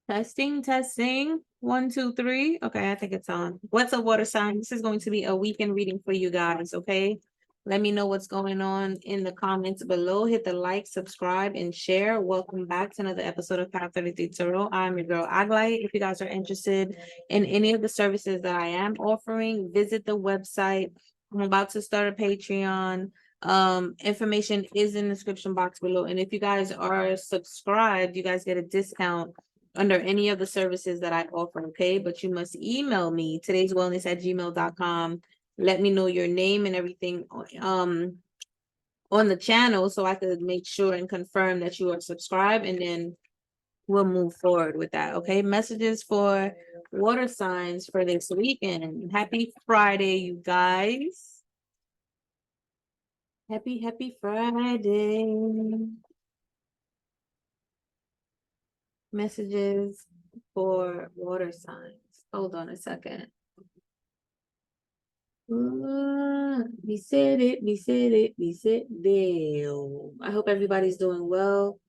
Testing. 1, 2, 3. Okay, I think it's on. What's a water sign? This is going to be a weekend reading for you guys, okay? Let me know what's going on in the comments below. Hit the like, subscribe, and share. Welcome back to another episode of Path 33 Tarot. I'm your girl, Aglai. If you guys are interested in any of the services that I am offering, visit the website. I'm about to start a Patreon. Information is in the description box below. And if you guys are subscribed, you guys get a discount under any of the services that I offer, okay? But you must email me, today'swellness@gmail.com. Let me know your name and everything on the channel so I could make sure and confirm that you are subscribed, and then we'll move forward with that, okay? Messages for water signs for this weekend. Happy Friday, you guys. Happy Friday. Messages for water signs. Hold on a second. We said it. I hope everybody's doing well.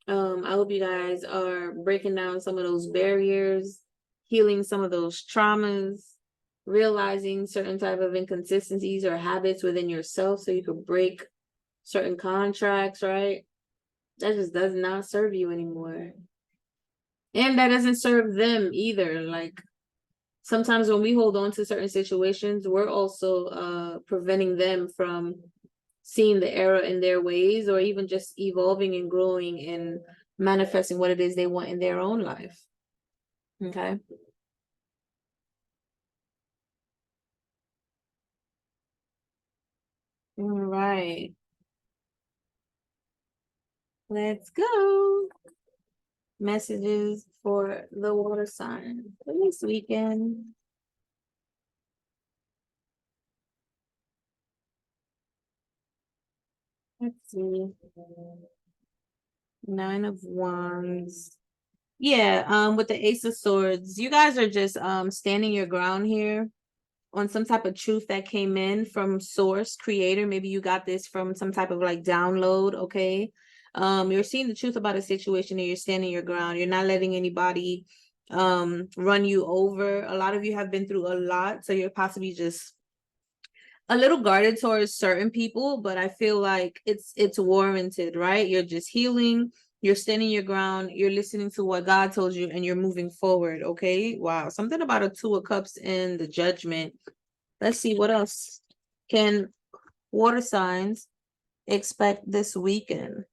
I hope you guys are breaking down some of those barriers, healing some of those traumas, realizing certain type of inconsistencies or habits within yourself so you could break certain contracts, right? That just does not serve you anymore. And that doesn't serve them either. Like, sometimes when we hold on to certain situations, we're also preventing them from seeing the error in their ways, or even just evolving and growing and manifesting what it is they want in their own life. Okay. All right. Let's go. Messages for the water sign for this weekend. Let's see. 9 of Wands. Yeah, with the Ace of Swords, you guys are just standing your ground here on some type of truth that came in from source creator. Maybe you got this from some type of like download, okay? You're seeing the truth about a situation and you're standing your ground. You're not letting anybody run you over. A lot of you have been through a lot, so you're possibly just a little guarded towards certain people, but I feel like it's warranted, right? You're just healing, you're standing your ground, you're listening to what God told you, and you're moving forward. Okay. Wow. Something about a 2 of Cups in the Judgment. Let's see what else can water signs expect this weekend.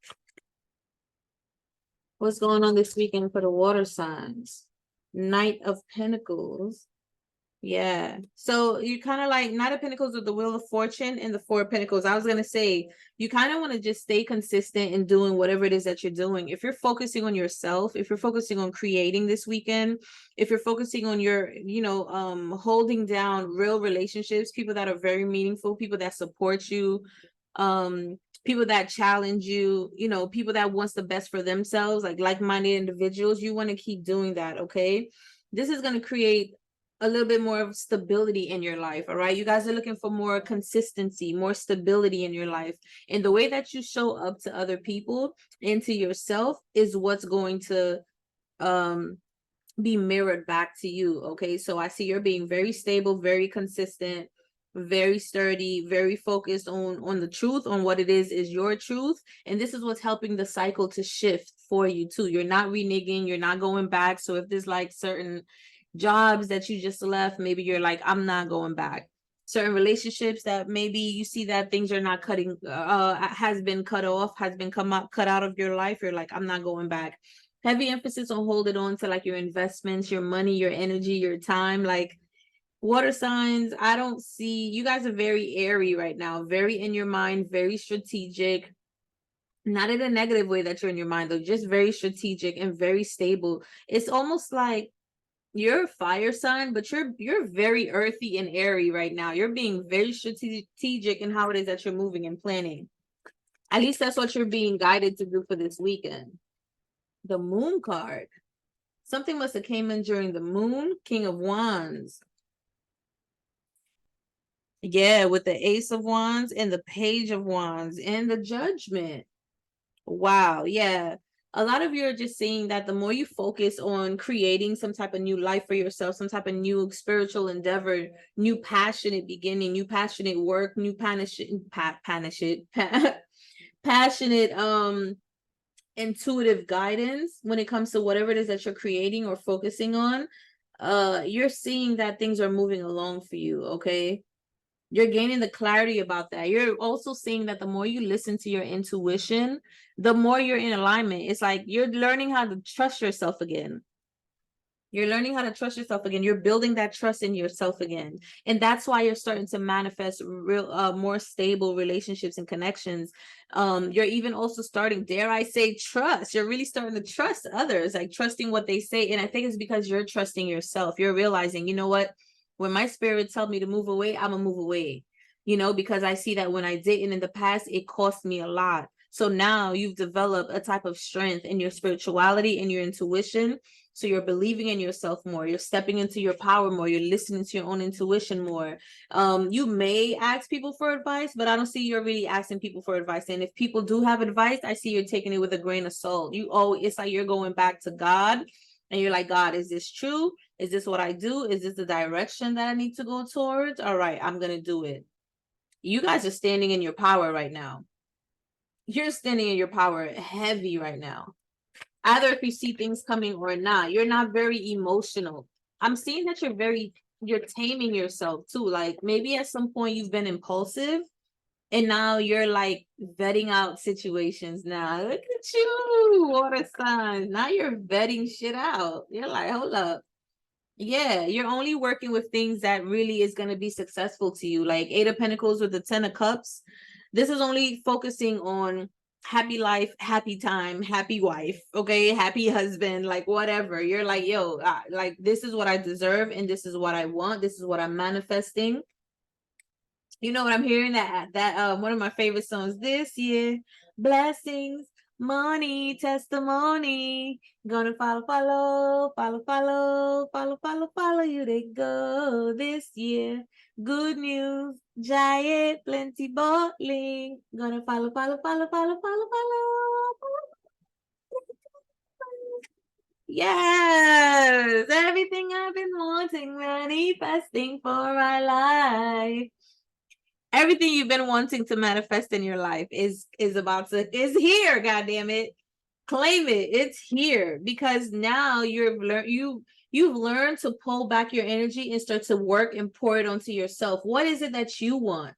What's going on this weekend for the water signs? Knight of Pentacles. Yeah. So you kind of like Knight of Pentacles with the Wheel of Fortune and the 4 of Pentacles. I was going to say, you kind of want to just stay consistent in doing whatever it is that you're doing. If you're focusing on yourself, if you're focusing on creating this weekend, if you're focusing on your, holding down real relationships, people that are very meaningful, people that support you, people that challenge you, people that wants the best for themselves, like-minded individuals, you want to keep doing that, okay? This is going to create a little bit more of stability in your life. All right. You guys are looking for more consistency, more stability in your life. And the way that you show up to other people and to yourself is what's going to be mirrored back to you. Okay. So I see you're being very stable, very consistent, very sturdy, very focused on the truth, on what it is your truth. And this is what's helping the cycle to shift for you too. You're not reneging, you're not going back. So if there's like certain jobs that you just left, maybe you're like, I'm not going back. Certain relationships that maybe you see that things are not has been cut off, has been cut out of your life, you're like, I'm not going back. Heavy emphasis on holding on to like your investments, your money, your energy, your time. Like, water signs, I don't see, you guys are very airy right now, very in your mind, very strategic. Not in a negative way that you're in your mind though, just very strategic and very stable. It's almost like you're a fire sign, but you're very earthy and airy right now. You're being very strategic in how it is that you're moving and planning. At least that's what you're being guided to do for this weekend. The Moon card. Something must have came in during the moon. King of Wands. Yeah, with the Ace of Wands and the Page of Wands and the Judgment. Wow. Yeah. a lot of you are just saying that the more you focus on creating some type of new life for yourself, some type of new spiritual endeavor, new passionate beginning, new passionate work, new passionate intuitive guidance when it comes to whatever it is that you're creating or focusing on, you're seeing that things are moving along for you. Okay, you're gaining the clarity about that. You're also seeing that the more you listen to your intuition, the more you're in alignment. It's like you're learning how to trust yourself again. You're learning how to trust yourself again. You're building that trust in yourself again. And that's why you're starting to manifest real more stable relationships and connections. You're even also starting, dare I say, trust. You're really starting to trust others, like trusting what they say. And I think it's because you're trusting yourself. You're realizing, you know what? When my spirit tells me to move away, I'm gonna move away. Because I see that when I didn't in the past, it cost me a lot. So now you've developed a type of strength in your spirituality and your intuition. So you're believing in yourself more. You're stepping into your power more. You're listening to your own intuition more. You may ask people for advice, but I don't see you're really asking people for advice. And if people do have advice, I see you're taking it with a grain of salt. It's like you're going back to God and you're like, God, is this true? Is this what I do? Is this the direction that I need to go towards? All right, I'm going to do it. You guys are standing in your power right now. You're standing in your power heavy right now. Either if you see things coming or not, you're not very emotional. I'm seeing that you're taming yourself too. Like maybe at some point you've been impulsive and now you're like vetting out situations now. Look at you, water signs. Now you're vetting shit out. You're like, hold up. Yeah, you're only working with things that really is going to be successful to you. Like 8 of Pentacles with the 10 of Cups. This is only focusing on happy life, happy time, happy wife, okay, happy husband, like whatever. You're like, yo, like this is what I deserve and this is what I want. This is what I'm manifesting. You know what I'm hearing? That one of my favorite songs this year, blessings, money, testimony, gonna follow you they go this year. Good news, giant, plenty bottling, gonna follow. Yes, everything I've been wanting, manifesting for my life. Everything you've been wanting to manifest in your life is here. God damn it, claim it. It's here because now you've learned to pull back your energy and start to work and pour it onto yourself. What is it that you want?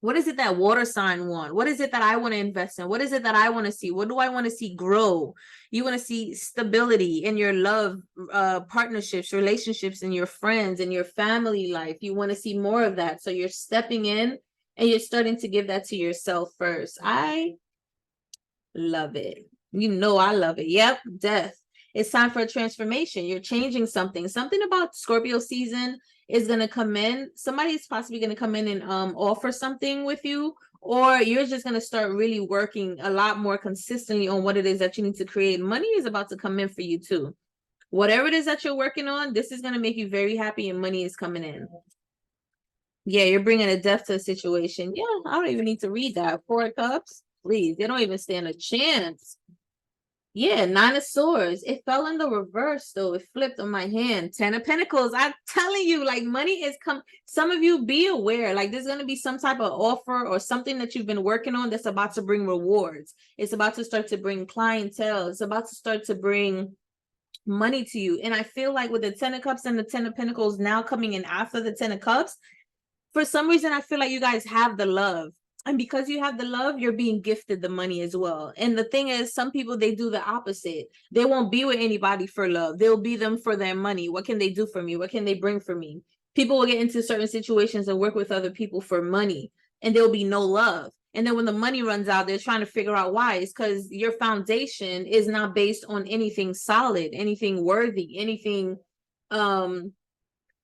What is it that water sign want? What is it that I want to invest in? What is it that I want to see? What do I want to see grow? You want to see stability in your love, partnerships, relationships, and your friends and your family life. You want to see more of that. So you're stepping in and you're starting to give that to yourself first. I love it. I love it. Yep, death. It's time for a transformation. You're changing something. Something about Scorpio season is going to come in. Somebody's possibly going to come in and offer something with you, or you're just going to start really working a lot more consistently on what it is that you need to create. Money is about to come in for you too. Whatever it is that you're working on, this is going to make you very happy and money is coming in. Yeah, you're bringing a death to a situation. Yeah, I don't even need to read that. 4 of Cups, please. They don't even stand a chance. Yeah, 9 of Swords. It fell in the reverse, though. It flipped on my hand. 10 of Pentacles. I'm telling you, like, money is come. Some of you be aware, like, there's going to be some type of offer or something that you've been working on that's about to bring rewards. It's about to start to bring clientele. It's about to start to bring money to you. And I feel like with the 10 of Cups and the 10 of Pentacles now coming in after the 10 of Cups, for some reason, I feel like you guys have the love. And because you have the love, you're being gifted the money as well. And the thing is, some people, they do the opposite. They won't be with anybody for love. They'll be them for their money. What can they do for me? What can they bring for me? People will get into certain situations and work with other people for money, and there'll be no love. And then when the money runs out, they're trying to figure out why. It's because your foundation is not based on anything solid, anything worthy, anything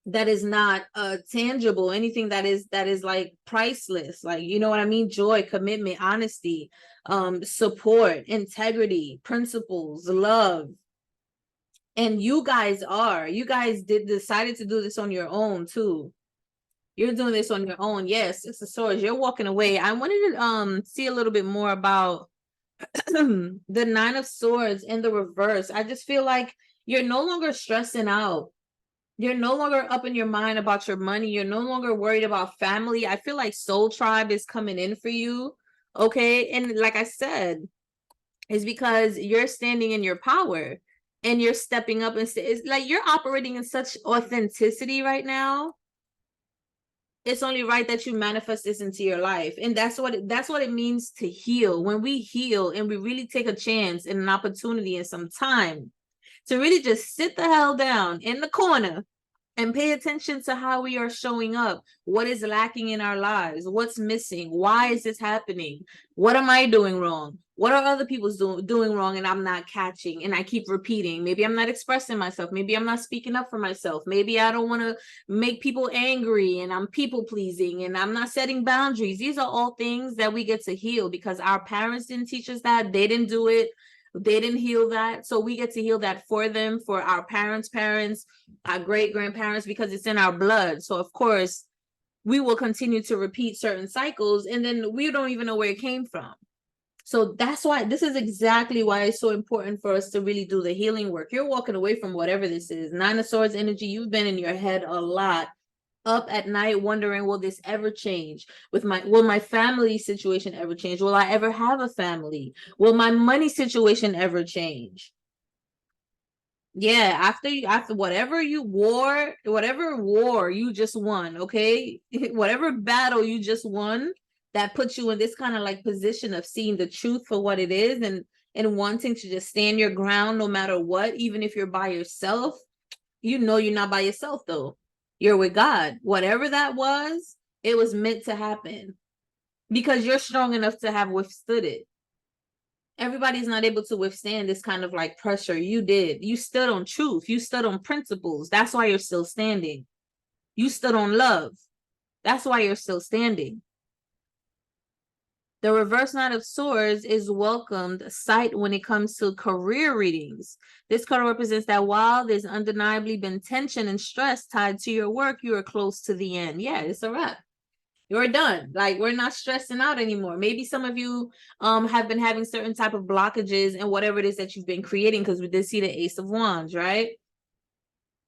that is not tangible, anything that is like priceless, like, you know what I mean? Joy, commitment, honesty, support, integrity, principles, love. And you guys decided to do this on your own too. You're doing this on your own. Yes, 6 of Swords. You're walking away. I wanted to see a little bit more about The Nine of Swords in the reverse. I just feel like you're no longer stressing out. You're no longer up in your mind about your money. You're no longer worried about family. I feel like Soul Tribe is coming in for you. Okay. And like I said, it's because you're standing in your power and you're stepping up, and it's like you're operating in such authenticity right now. It's only right that you manifest this into your life. And that's what it means to heal. When we heal and we really take a chance and an opportunity and some time to really just sit the hell down in the corner and pay attention to how we are showing up. What is lacking in our lives? What's missing? Why is this happening? What am I doing wrong? What are other people doing wrong and I'm not catching? And I keep repeating. Maybe I'm not expressing myself. Maybe I'm not speaking up for myself. Maybe I don't want to make people angry and I'm people pleasing and I'm not setting boundaries. These are all things that we get to heal because our parents didn't teach us that. They didn't do it. They didn't heal that. So we get to heal that for them, for our parents, our great grandparents, because it's in our blood. So of course we will continue to repeat certain cycles and then we don't even know where it came from. So that's why this is exactly why it's so important for us to really do the healing work. You're walking away from whatever this is. Nine of Swords energy, you've been in your head a lot, up at night wondering, will this ever change? Will my family situation ever change? Will I ever have a family? Will my money situation ever change? Yeah, after whatever war you just won, okay? Whatever battle you just won, that puts you in this kind of like position of seeing the truth for what it is and wanting to just stand your ground no matter what, even if you're by yourself. You know you're not by yourself though. You're with God. Whatever that was, it was meant to happen because you're strong enough to have withstood it. Everybody's not able to withstand this kind of like pressure. You did. You stood on truth. You stood on principles. That's why you're still standing. You stood on love. That's why you're still standing. The reverse Knight of Swords is welcomed sight when it comes to career readings. This card represents that while there's undeniably been tension and stress tied to your work, you are close to the end. Yeah, it's a wrap. You're done. Like, we're not stressing out anymore. Maybe some of you have been having certain type of blockages and whatever it is that you've been creating, because we did see the Ace of Wands, right?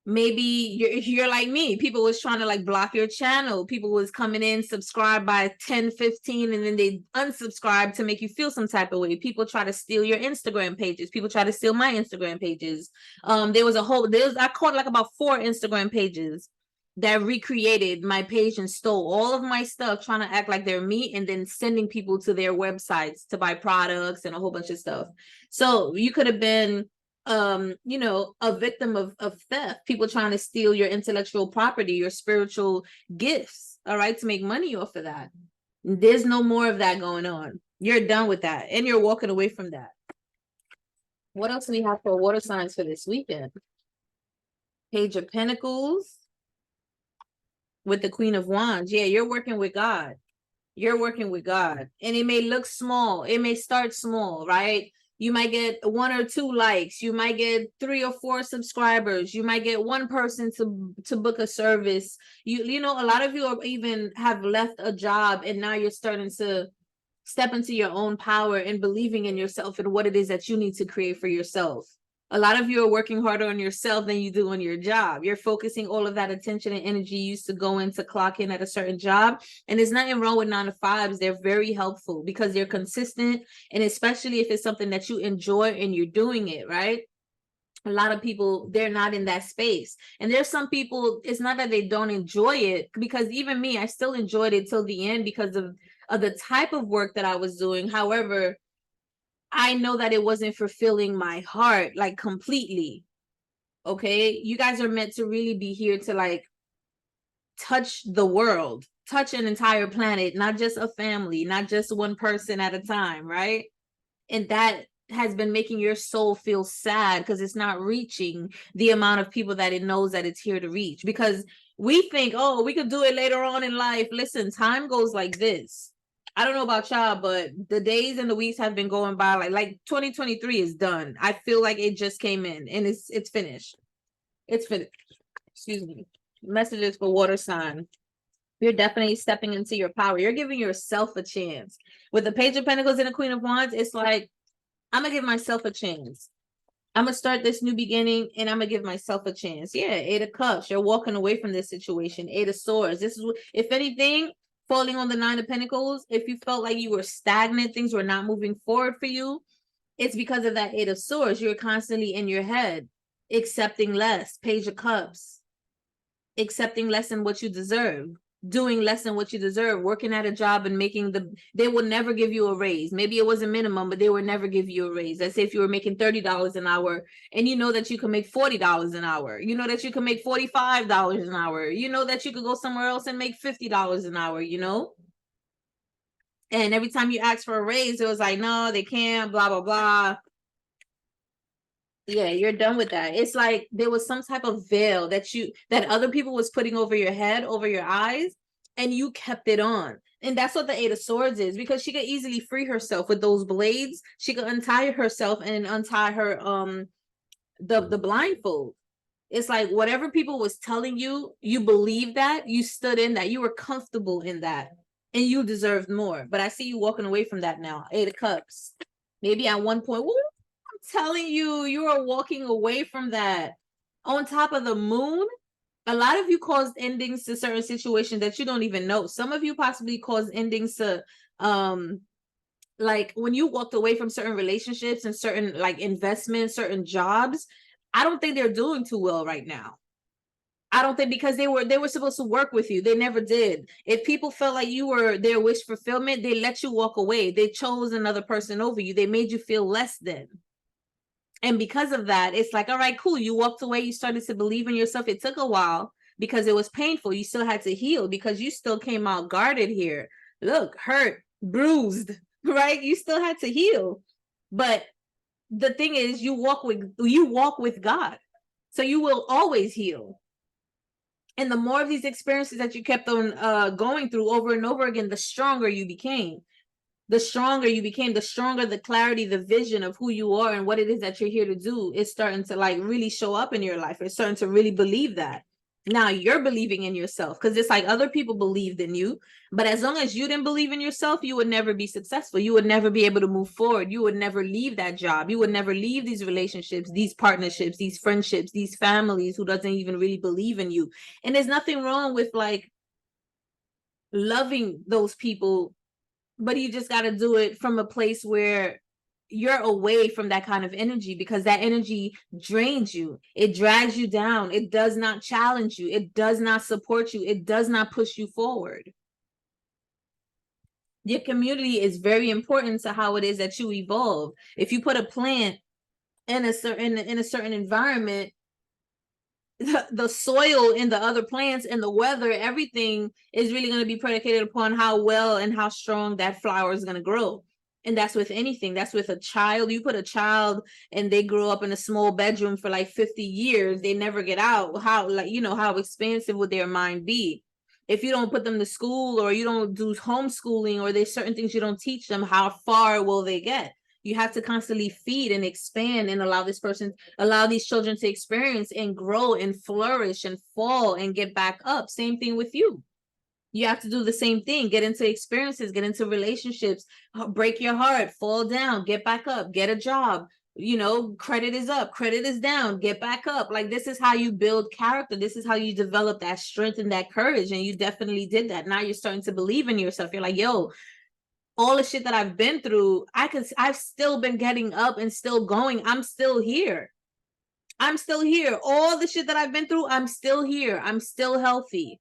Maybe you're like me. People was trying to like block your channel. People was coming in, subscribe by 10, 15, and then they unsubscribe to make you feel some type of way. People try to steal your Instagram pages. People try to steal my Instagram pages. I caught like about 4 Instagram pages that recreated my page and stole all of my stuff, trying to act like they're me, and then sending people to their websites to buy products and a whole bunch of stuff. So you could have been a victim of theft, people trying to steal your intellectual property, your spiritual gifts, all right, to make money off of that. There's no more of that going on. You're done with that and you're walking away from that. What else do we have for water signs for this weekend? Page of Pentacles with the Queen of Wands. Yeah, you're working with God. You're working with God, and it may look small. It may start small, right? You might get 1 or 2 likes. You might get 3 or 4 subscribers. You might get 1 person to book a service. You know, a lot of you are even have left a job and now you're starting to step into your own power and believing in yourself and what it is that you need to create for yourself. A lot of you are working harder on yourself than you do on your job. You're focusing all of that attention and energy you used to go in to clock in at a certain job. And there's nothing wrong with 9-to-5s. They're very helpful because they're consistent. And especially if it's something that you enjoy and you're doing it, right? A lot of people, they're not in that space. And there's some people, it's not that they don't enjoy it, because even me, I still enjoyed it till the end because of the type of work that I was doing. However, I know that it wasn't fulfilling my heart like completely. Okay, you guys are meant to really be here to like touch the world, touch an entire planet, not just a family, not just one person at a time, right? And that has been making your soul feel sad because it's not reaching the amount of people that it knows that it's here to reach. Because we think, oh, we could do it later on in life. Listen, time goes like this. I don't know about y'all, but the days and the weeks have been going by like 2023 is done. I feel like it just came in and it's finished. It's finished. Excuse me. Messages for water sign. You're definitely stepping into your power. You're giving yourself a chance. With the Page of Pentacles and the Queen of Wands, it's like I'm gonna give myself a chance. I'm gonna start this new beginning and I'm gonna give myself a chance. Yeah, 8 of Cups. You're walking away from this situation. 8 of Swords. This is, if anything, falling on the 9 of Pentacles. If you felt like you were stagnant, things were not moving forward for you, it's because of that 8 of Swords. You're constantly in your head, accepting less. Page of Cups, accepting less than what you deserve, doing less than what you deserve, working at a job and making they will never give you a raise. Maybe it was a minimum, but they will never give you a raise. Let's say if you were making $30 an hour and you know that you can make $40 an hour, you know that you can make $45 an hour, you know that you could go somewhere else and make $50 an hour, you know? And every time you ask for a raise, it was like, no, they can't, blah, blah, blah. Yeah, you're done with that. It's like there was some type of veil that other people was putting over your head, over your eyes, and you kept it on. And that's what the 8 of Swords is, because she could easily free herself with those blades. She could untie herself and untie her the blindfold. It's like whatever people was telling you, you believed that, you stood in that, you were comfortable in that, and you deserved more. But I see you walking away from that now. 8 of Cups. Maybe at one point, telling you, you are walking away from that. On top of the Moon, a lot of you caused endings to certain situations that you don't even know. Some of you possibly caused endings to like when you walked away from certain relationships and certain like investments, certain jobs. I don't think they're doing too well right now. I don't think, because they were supposed to work with you. They never did. If people felt like you were their wish fulfillment, they let you walk away. They chose another person over you. They made you feel less than. And because of that, it's like, all right, cool. You walked away. You started to believe in yourself. It took a while because it was painful. You still had to heal because you still came out guarded here. Look, hurt, bruised, right? You still had to heal. But the thing is, you walk with God. So you will always heal. And the more of these experiences that you kept on going through over and over again, the stronger you became. The stronger you became, the stronger the clarity, the vision of who you are and what it is that you're here to do is starting to like really show up in your life. It's starting to really believe that. Now you're believing in yourself, because it's like other people believed in you, but as long as you didn't believe in yourself, you would never be successful. You would never be able to move forward. You would never leave that job. You would never leave these relationships, these partnerships, these friendships, these families who doesn't even really believe in you. And there's nothing wrong with like loving those people, but you just got to do it from a place where you're away from that kind of energy, because that energy drains you. It drags you down. It does not challenge you. It does not support you. It does not push you forward. Your community is very important to how it is that you evolve. If you put a plant in a certain environment, the soil in the other plants and the weather, everything is really going to be predicated upon how well and how strong that flower is going to grow. And that's with anything. That's with a child. You put a child and they grow up in a small bedroom for like 50 years, they never get out. How, like, you know, how expansive would their mind be? If you don't put them to school, or you don't do homeschooling, or there's certain things you don't teach them, how far will they get? You have to constantly feed and expand and allow these children to experience and grow and flourish and fall and get back up. Same thing with you. You have to do the same thing. Get into experiences, get into relationships, break your heart, fall down, get back up, get a job. You know, credit is up, credit is down, get back up. Like, this is how you build character. This is how you develop that strength and that courage. And you definitely did that. Now you're starting to believe in yourself. You're like, yo, all the shit that I've been through, I've still been getting up and still going. I'm still here. I'm still here. All the shit that I've been through, I'm still here. I'm still healthy.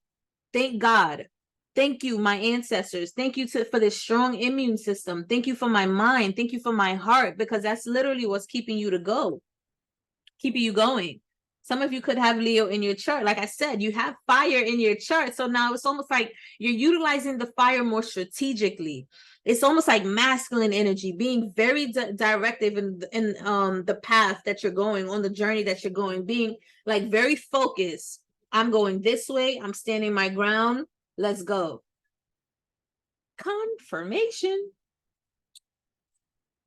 Thank God. Thank you, my ancestors. Thank you for this strong immune system. Thank you for my mind. Thank you for my heart, because that's literally what's keeping you going. Some of you could have Leo in your chart. Like I said, you have fire in your chart. So now it's almost like you're utilizing the fire more strategically. It's almost like masculine energy, being very directive in the path that you're going, on the journey that you're going, being like very focused. I'm going this way. I'm standing my ground. Let's go. Confirmation.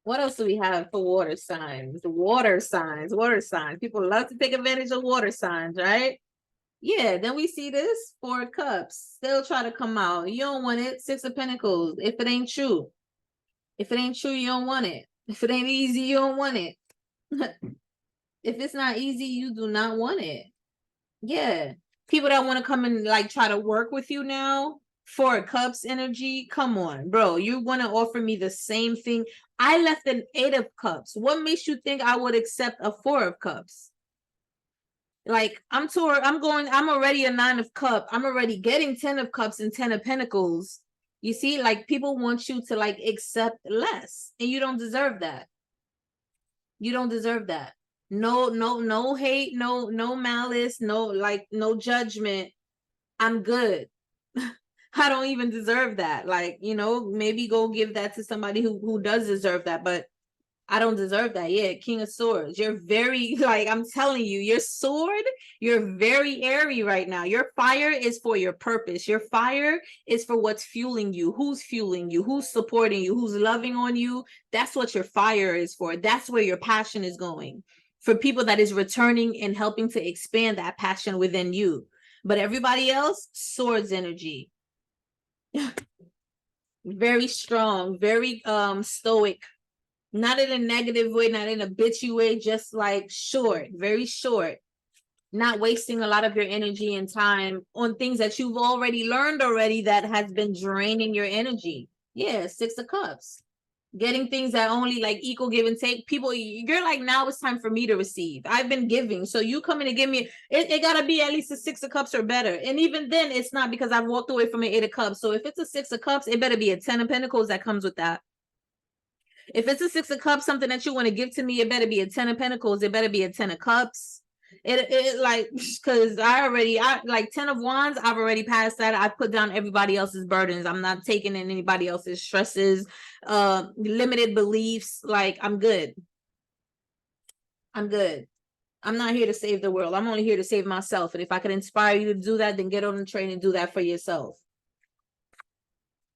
What else do we have for water signs? Water signs. People love to take advantage of water signs, right? Yeah, then we see this 4 of Cups. Still try to come out. You don't want it. 6 of Pentacles. If it ain't true. You don't want it. If it ain't easy, you don't want it. If it's not easy, you do not want it. Yeah. People that want to come and like try to work with you now, Four of Cups energy. Come on, bro. You want to offer me the same thing? I left an 8 of Cups. What makes you think I would accept a 4 of Cups? Like, I'm already a 9 of Cups. I'm already getting 10 of Cups and 10 of Pentacles. You see, like, people want you to like accept less, and you don't deserve that. You don't deserve that. No hate, no malice, no judgment. I'm good. I don't even deserve that. Like, maybe go give that to somebody who does deserve that, but I don't deserve that. Yeah, King of Swords. You're very, like, I'm telling you, your sword, you're very airy right now. Your fire is for your purpose. Your fire is for what's fueling you, who's supporting you, who's loving on you. That's what your fire is for. That's where your passion is going. For people that is returning and helping to expand that passion within you. But everybody else, swords energy. Very strong, very stoic. Not in a negative way, not in a bitchy way, just like short, very short. Not wasting a lot of your energy and time on things that you've already learned already that has been draining your energy. Yeah, 6 of Cups. Getting things that only like equal give and take. People, you're like, now it's time for me to receive. I've been giving. So you coming to give me, it gotta be at least a 6 of Cups or better. And even then, it's not, because I've walked away from an 8 of Cups. So if it's a 6 of Cups, it better be a 10 of Pentacles that comes with that. If it's a 6 of Cups, something that you want to give to me, it better be a 10 of Pentacles. It better be a 10 of Cups. It like, because I like 10 of Wands, I've already passed that. I put down everybody else's burdens. I'm not taking in anybody else's stresses, limited beliefs. Like, I'm good. I'm good. I'm not here to save the world. I'm only here to save myself. And if I can inspire you to do that, then get on the train and do that for yourself.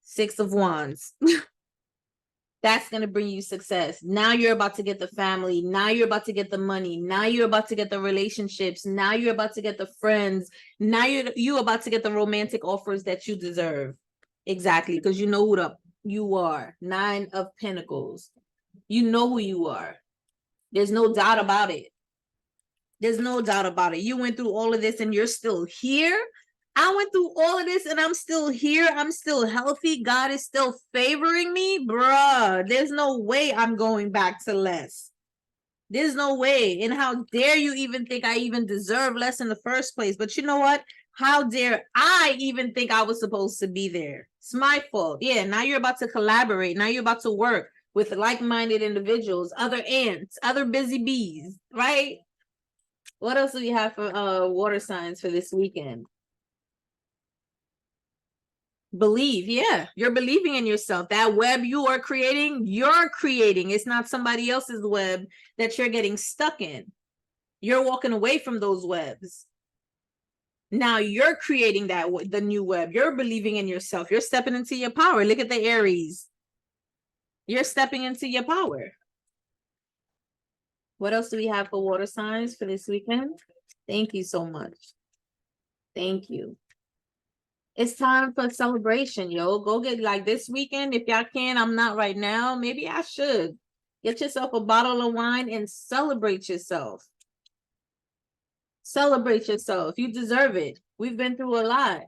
6 of Wands. That's going to bring you success. Now you're about to get the family. Now you're about to get the money. Now you're about to get the relationships. Now you're about to get the friends. Now you're about to get the romantic offers that you deserve. Exactly, because you know who you are. 9 of Pentacles. You know who you are. There's no doubt about it. There's no doubt about it. You went through all of this and you're still here. I went through all of this and I'm still here. I'm still healthy. God is still favoring me. Bruh, there's no way I'm going back to less. There's no way. And how dare you even think I even deserve less in the first place? But you know what? How dare I even think I was supposed to be there? It's my fault. Yeah, now you're about to collaborate. Now you're about to work with like-minded individuals, other ants, other busy bees, right? What else do we have for water signs for this weekend? Believe. Yeah, you're believing in yourself. That web you are creating, you're creating. It's not somebody else's web that you're getting stuck in. You're walking away from those webs. Now you're creating the new web. You're believing in yourself. You're stepping into your power. Look at the Aries. You're stepping into your power. What else do we have for water signs for this weekend? Thank you so much. Thank you. It's time for celebration, yo. Go get, like, this weekend, if y'all can. I'm not right now. Maybe I should. Get yourself a bottle of wine and celebrate yourself. Celebrate yourself. You deserve it. We've been through a lot.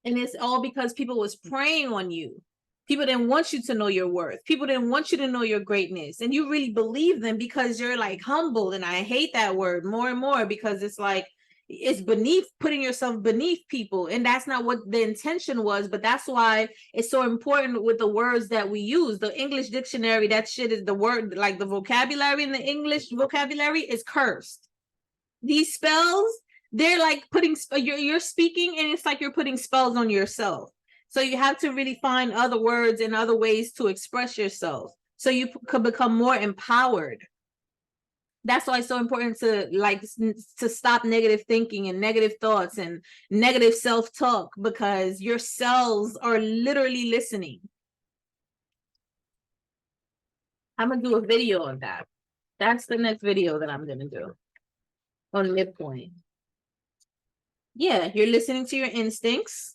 And it's all because people was preying on you. People didn't want you to know your worth. People didn't want you to know your greatness. And you really believe them because you're like humbled. And I hate that word more and more, because it's like, it's beneath, putting yourself beneath people. And that's not what the intention was. But that's why it's so important with the words that we use. The English dictionary, that shit is the word, like the vocabulary in the English vocabulary is cursed. These spells, they're like putting, you're speaking and it's like you're putting spells on yourself. So you have to really find other words and other ways to express yourself so you could become more empowered. That's why it's so important to stop negative thinking and negative thoughts and negative self-talk, because your cells are literally listening. I'm going to do a video on that. That's the next video that I'm going to do on midpoint. Yeah, you're listening to your instincts.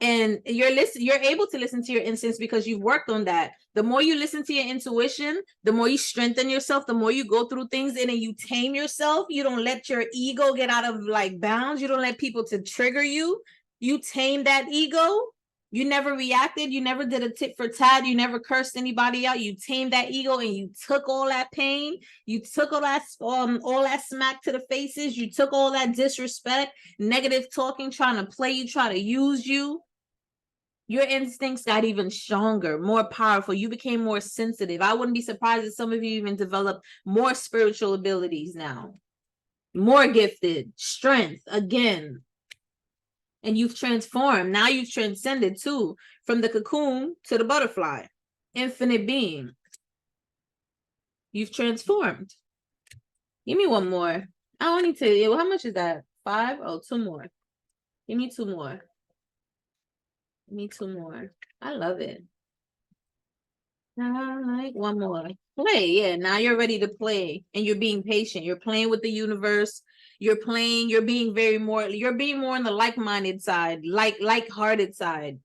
And you're able to listen to your instincts because you've worked on that. The more you listen to your intuition, the more you strengthen yourself, the more you go through things and then you tame yourself. You don't let your ego get out of like bounds. You don't let people to trigger you. You tame that ego. You never reacted. You never did a tit for tat. You never cursed anybody out. You tamed that ego and you took all that pain. You took all that smack to the faces. You took all that disrespect, negative talking, trying to play you, trying to use you. Your instincts got even stronger, more powerful. You became more sensitive. I wouldn't be surprised if some of you even developed more spiritual abilities now, more gifted, strength again. And you've transformed. Now you've transcended too, from the cocoon to the butterfly, infinite being. You've transformed. Give me one more. I don't need to. How much is that? 5? Oh, 2 more. Give me 2 more. Give me 2 more. I love it. Like 1 more. Play. Yeah, now you're ready to play and you're being patient. You're playing with the universe. You're playing, you're being more on the like-minded side, like-hearted side,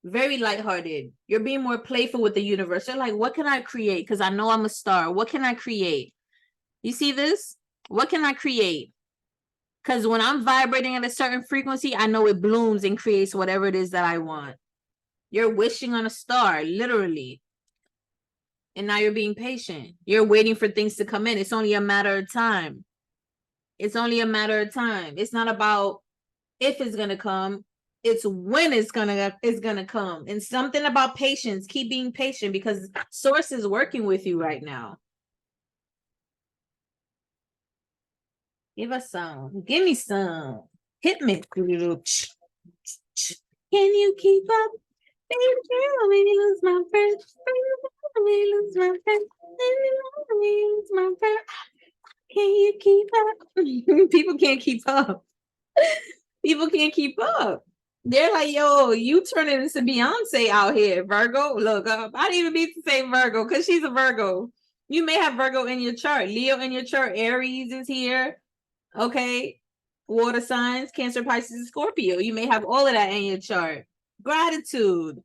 very lighthearted. You're being more playful with the universe. You're like, what can I create? Because I know I'm a star. What can I create? You see this? What can I create? Because when I'm vibrating at a certain frequency, I know it blooms and creates whatever it is that I want. You're wishing on a star, literally. And now you're being patient. You're waiting for things to come in. It's only a matter of time. It's only a matter of time. It's not about if it's gonna come. It's when it's gonna come. And something about patience. Keep being patient because Source is working with you right now. Give us some. Give me some. Hit me. Can you keep up? Let me lose my friend. Let me lose my friend. Let me lose my friend. Can you keep up? People can't keep up. People can't keep up. They're like, yo, you turning into Beyonce out here, Virgo. Look, I didn't even mean to say Virgo because she's a Virgo. You may have Virgo in your chart, Leo in your chart, Aries is here. Okay. Water signs, Cancer, Pisces, Scorpio. You may have all of that in your chart. Gratitude.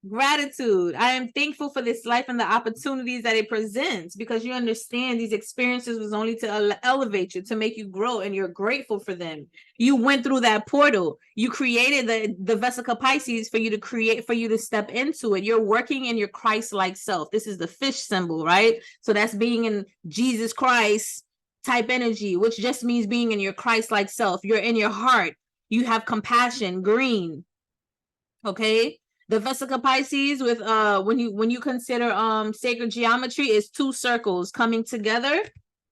Gratitude. I am thankful for this life and the opportunities that it presents because you understand these experiences was only to elevate you, to make you grow, and you're grateful for them. You went through that portal. You created the Vesica Pisces for you to step into it. You're working in your Christ-like self. This is the fish symbol, right? So that's being in Jesus Christ type energy, which just means being in your Christ-like self. You're in your heart. You have compassion, green. Okay. The Vesica Pisces with when you consider sacred geometry is 2 circles coming together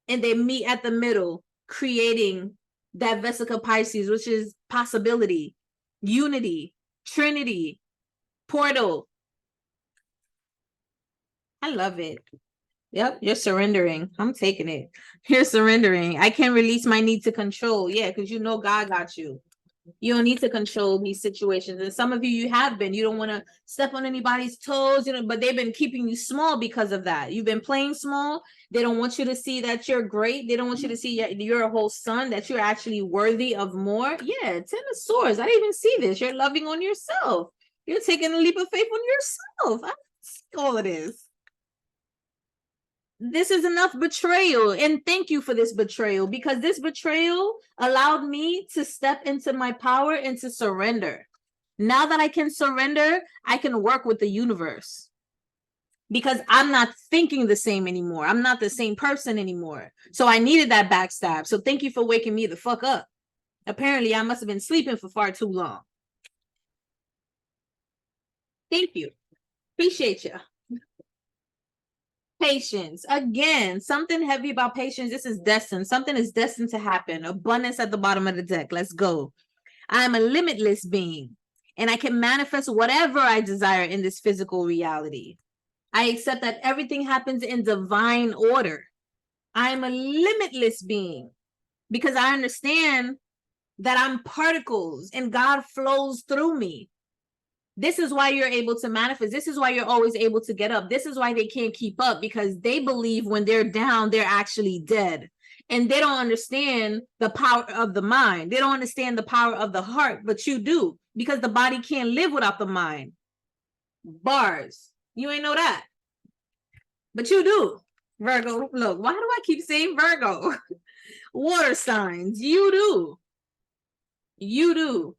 and they meet at the middle, creating that Vesica Pisces, which is possibility, unity, trinity, portal. I love it. Yep, you're surrendering. I'm taking it. You're surrendering. I can release my need to control. Yeah, because you know God got you. You don't need to control these situations. And some of you have been. You don't want to step on anybody's toes, but they've been keeping you small because of that. You've been playing small. They don't want you to see that you're great. They don't want you to see you're a whole son, that you're actually worthy of more. Yeah, 10 of Swords. I didn't even see this. You're loving on yourself. You're taking a leap of faith on yourself. I see all of this. This is enough betrayal, and thank you for this betrayal, because this betrayal allowed me to step into my power and to surrender. Now that I can surrender, I can work with the universe because I'm not thinking the same anymore. I'm not the same person anymore. So I needed that backstab. So thank you for waking me the fuck up. Apparently I must have been sleeping for far too long. Thank you. Appreciate you. Patience. Again, something heavy about patience. This is destined. Something is destined to happen. Abundance at the bottom of the deck. Let's go. I am a limitless being, and I can manifest whatever I desire in this physical reality. I accept that everything happens in divine order. I am a limitless being because I understand that I'm particles and God flows through me. This is why you're able to manifest. This is why you're always able to get up. This is why they can't keep up, because they believe when they're down, they're actually dead. And they don't understand the power of the mind. They don't understand the power of the heart, but you do, because the body can't live without the mind. Bars. You ain't know that. But you do. Virgo, look, why do I keep saying Virgo? Water signs. You do. You do.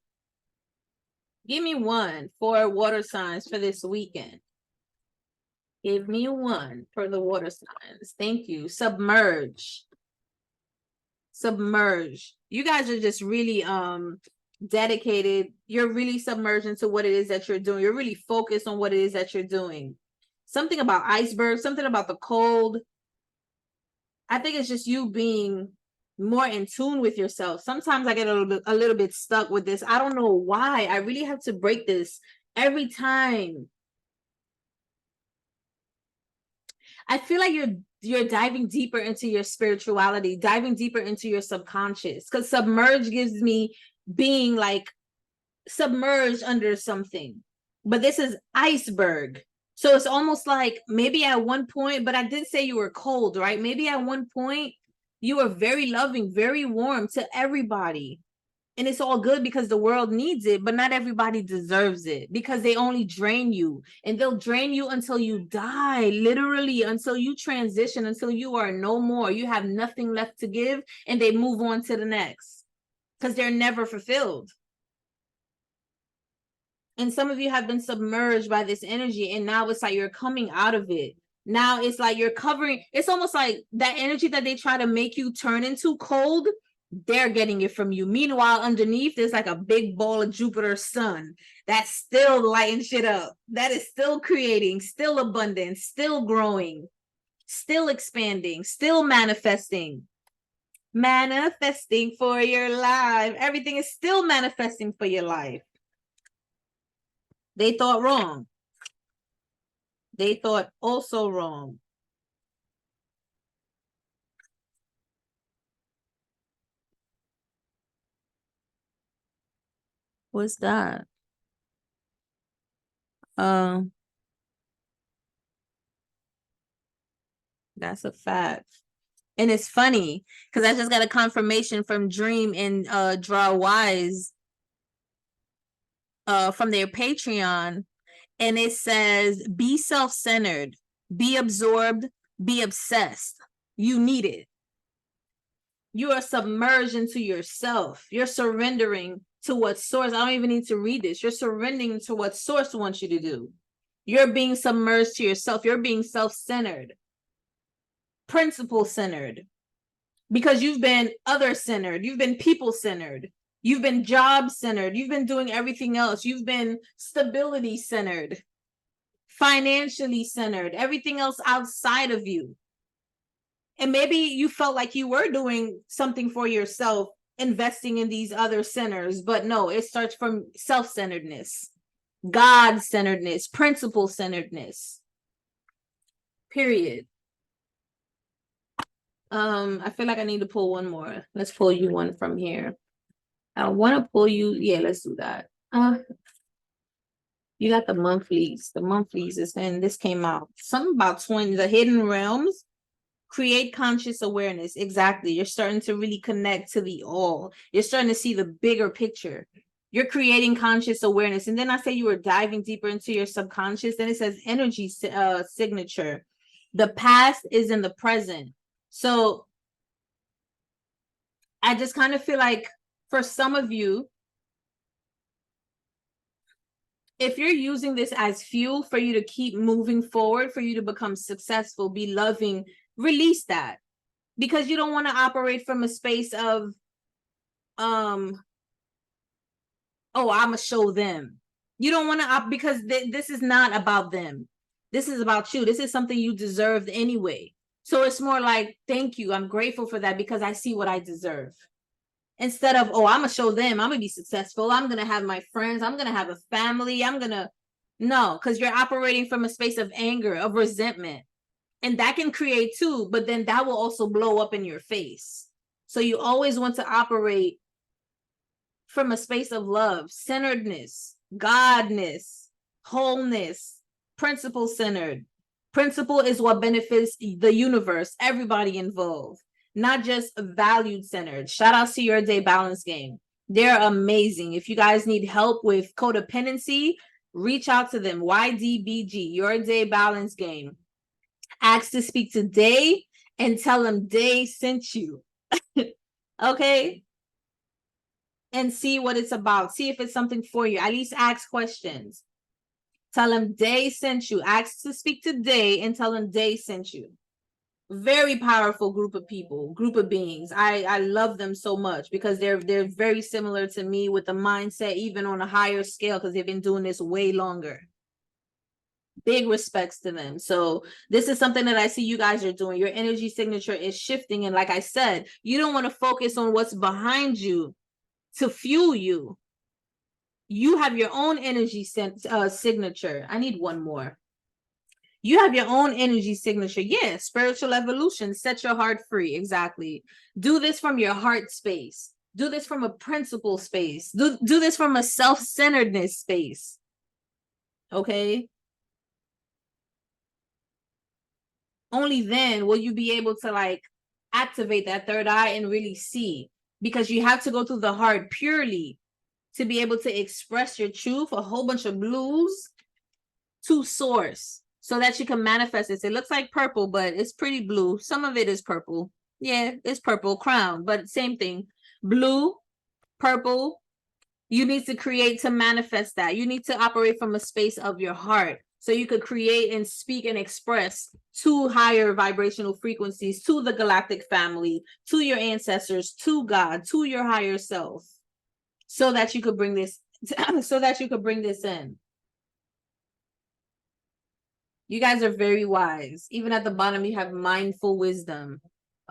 Give me one for water signs for this weekend. Give me one for the water signs. Thank you. Submerge. Submerge. You guys are just really dedicated. You're really submerged into what it is that you're doing. You're really focused on what it is that you're doing. Something about iceberg, something about the cold. I think it's just you being more in tune with yourself. Sometimes I get a little bit stuck with this. I don't know why. I really have to break this every time. I feel like you're diving deeper into your spirituality, diving deeper into your subconscious, because submerge gives me being like submerged under something. But this is iceberg. So it's almost like maybe at one point, but I did say you were cold, right? Maybe at one point you were very loving, very warm to everybody. And it's all good because the world needs it, but not everybody deserves it, because they only drain you, and they'll drain you until you die, literally, until you transition, until you are no more. You have nothing left to give, and they move on to the next because they're never fulfilled. And some of you have been submerged by this energy, and now it's like you're coming out of it. Now it's like you're covering. It's almost like that energy that they try to make you turn into cold, they're getting it from you. Meanwhile, underneath there's like a big ball of Jupiter's sun that's still lighting shit up, that is still creating, still abundant, still growing, still expanding, still manifesting for your life. Everything is still manifesting for your life. They thought wrong. They thought also wrong. What's that? That's a fact. And it's funny because I just got a confirmation from Dream and Draw Wise from their Patreon, and it says, be self-centered, be absorbed, be obsessed. You need it. You are submerged into yourself. You're surrendering to what source. I don't even need to read this. You're surrendering to what source wants you to do. You're being submerged to yourself. You're being self-centered, principle-centered, because you've been other-centered. You've been people-centered. You've been job-centered. You've been doing everything else. You've been stability-centered, financially centered, everything else outside of you. And maybe you felt like you were doing something for yourself, investing in these other centers, but no, it starts from self-centeredness, God-centeredness, principle-centeredness, period. I feel like I need to pull one more. Let's pull you one from here. I want to pull you. Yeah, let's do that. You got the monthlies. The monthlies is, and this came out. Something about twins, the hidden realms. Create conscious awareness. Exactly. You're starting to really connect to the all. You're starting to see the bigger picture. You're creating conscious awareness. And then I say you were diving deeper into your subconscious. Then it says energy signature. The past is in the present. So I just kind of feel like for some of you, if you're using this as fuel for you to keep moving forward, for you to become successful, be loving, release that, because you don't want to operate from a space of oh, I'm gonna show them. You don't want to because this is not about them. This is about you. This is something you deserved anyway. So it's more like, thank you, I'm grateful for that because I see what I deserve, instead of, oh, I'm gonna show them, I'm gonna be successful, I'm gonna have my friends, I'm gonna have a family, no, because you're operating from a space of anger, of resentment. And that can create too, but then that will also blow up in your face. So you always want to operate from a space of love, centeredness, godness, wholeness, principle centered. Principle is what benefits the universe, everybody involved. not just valued centered. Shout out to Your Day Balance Game. They're amazing. If you guys need help with codependency, reach out to them. YDBG, Your Day Balance Game. Ask to speak to Day and tell them Day sent you. Okay? And see what it's about. See if it's something for you. At least ask questions. Tell them Day sent you. Ask to speak to Day and tell them Day sent you. Very powerful group of people, group of beings. I love them so much because they're very similar to me with the mindset, even on a higher scale, because they've been doing this way longer. Big respects to them. So this is something that I see you guys are doing. Your energy signature is shifting. And like I said, you don't want to focus on what's behind you to fuel you. You have your own energy signature. I need one more. You have your own energy signature. Yeah, spiritual evolution. Set your heart free. Exactly. Do this from your heart space. Do this from a principle space. Do this from a self-centeredness space. Okay? Only then will you be able to like activate that third eye and really see, because you have to go through the heart purely to be able to express your truth, a whole bunch of blues to source, so that you can manifest this. It looks like purple, but it's pretty blue. Some of it is purple. Yeah, it's purple crown, but same thing. Blue, purple. You need to create to manifest that. You need to operate from a space of your heart, so you could create and speak and express to higher vibrational frequencies, to the galactic family, to your ancestors, to God, to your higher self, so that you could bring this, in. You guys are very wise. Even at the bottom, you have mindful wisdom.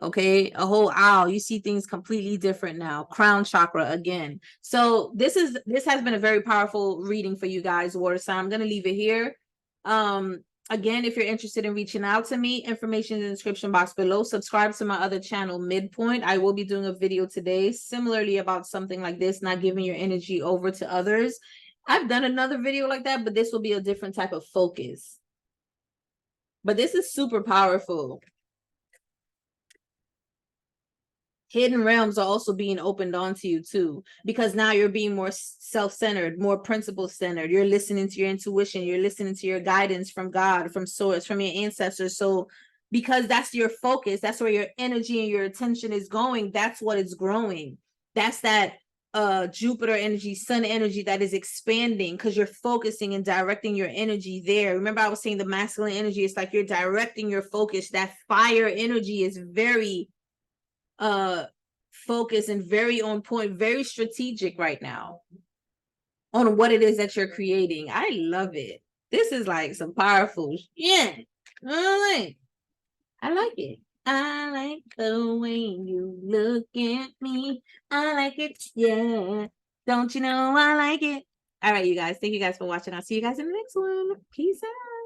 Okay, a whole owl. You see things completely different now. Crown chakra again. So this has been a very powerful reading for you guys, water sign. I'm gonna leave it here. Again, if you're interested in reaching out to me, information in the description box below. Subscribe to my other channel, Midpoint. I will be doing a video today similarly about something like this, not giving your energy over to others. I've done another video like that, but this will be a different type of focus. But this is super powerful. Hidden realms are also being opened onto you too, because now you're being more self-centered, more principle-centered. You're listening to your intuition. You're listening to your guidance from God, from source, from your ancestors. So because that's your focus, that's where your energy and your attention is going. That's what is growing. That's that Jupiter energy, sun energy that is expanding, because you're focusing and directing your energy there. Remember, I was saying the masculine energy, it's like you're directing your focus. That fire energy is very focused and very on point, very strategic right now on what it is that you're creating. I love it. This is like some powerful shit. I like it. I like the way you look at me. I like it. Yeah. Don't you know I like it? All right, you guys. Thank you guys for watching. I'll see you guys in the next one. Peace out.